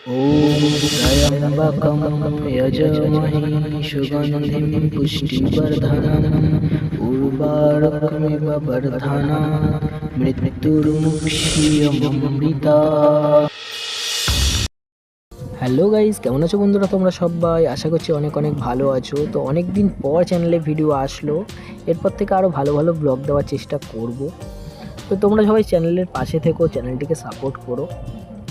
ॐ त्र्यम्बकं यजामहे सुगन्धिं पुष्टिवर्धनम् उर्वारुकमिव वर्धनम् मृत्युर्मुक्षीयममृता। হ্যালো গাইস, কেমন আছো বন্ধুরা? তোমরা সবাই আশা করছি অনেক অনেক ভালো আছো। তো অনেক দিন পর চ্যানেলে ভিডিও আসলো, এরপর থেকে আরও ভালো ভালো ব্লগ দেওয়ার চেষ্টা করব। তো তোমরা সবাই চ্যানেলের পাশে থেকো, চ্যানেলটিকে সাপোর্ট করো।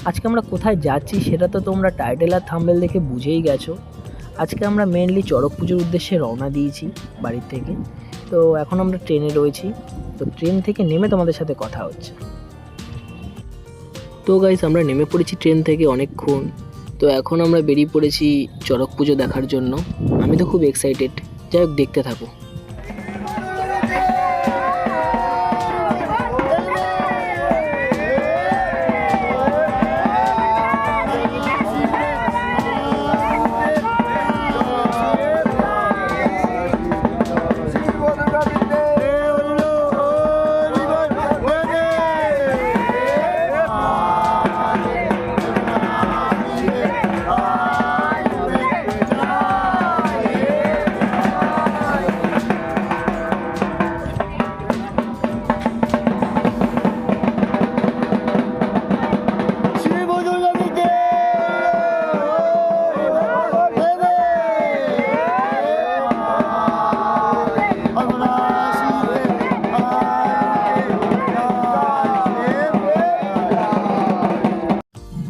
আজকে আমরা কোথায় যাচ্ছি সেটা তো তোমরা টাইটেল আর থাম্বনেল দেখে বুঝেই গেছো। আজকে আমরা মেনলি চড়ক পুজোর উদ্দেশ্যে রওনা দিয়েছি বাড়ির থেকে। তো এখন আমরা ট্রেনে রয়েছি, তো ট্রেন থেকে নেমে তোমাদের সাথে কথা হচ্ছে। তো গাইস, আমরা নেমে পড়েছি ট্রেন থেকে অনেকক্ষণ। তো এখন আমরা বেরিয়ে পড়েছি চড়ক পুজো দেখার জন্য। আমি তো খুব এক্সাইটেড, যাই হোক দেখতে থাকো।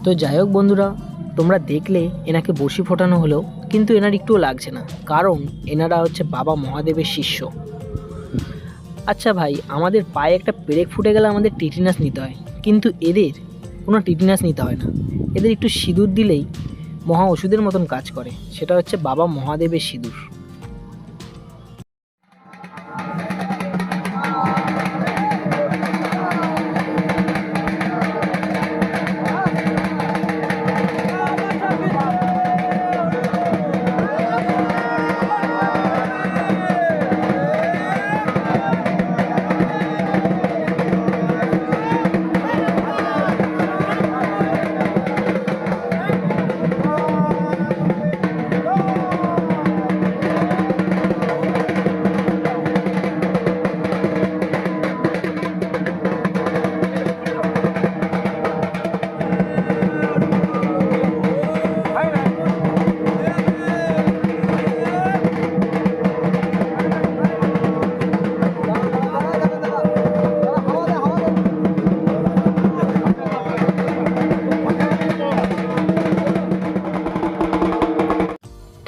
তো যাই হোক বন্ধুরা, তোমরা দেখলে এনাকে বসি ফোটানো হলো, কিন্তু এনার একটুও লাগছে না, কারণ এনারা হচ্ছে বাবা মহাদেবের শিষ্য। আচ্ছা ভাই, আমাদের পায়ে একটা পেরেক ফুটে গেলে আমাদের টিটিনাস নিতে হয়, কিন্তু এদের কোনো টিটিনাস নিতে হয় না। এদের একটু সিঁদুর দিলেই মহা ওষুধের মতন কাজ করে, সেটা হচ্ছে বাবা মহাদেবের সিঁদুর।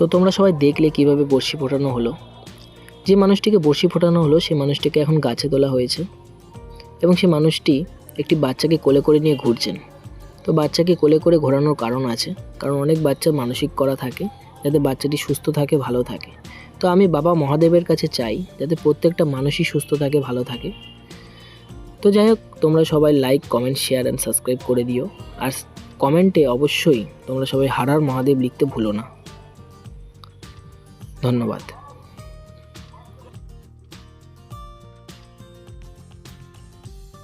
তো তোমরা সবাই দেখলে কিভাবে বড়শি ফোটানো হলো। যে মানুষটিকে বড়শি ফোটানো হলো সেই মানুষটিকে এখন গাছে তোলা হয়েছে, এবং সেই মানুষটি একটি বাচ্চাকে কোলে করে নিয়ে ঘুরছেন। তো বাচ্চাকে কোলে করে ঘোরানোর কারণ আছে, কারণ অনেক বাচ্চা মানসিক করা থাকে যাতে বাচ্চাটি সুস্থ থাকে, ভালো থাকে। তো আমি বাবা মহাদেবের কাছে চাই যাতে প্রত্যেকটা মানুষই সুস্থ থাকে, ভালো থাকে। তো যাই হোক, তোমরা সবাই like, comment, share and subscribe করে দিও। আর কমেন্টে অবশ্যই তোমরা সবাই হর হর মহাদেব লিখতে ভুলো না। ধন্যবাদ।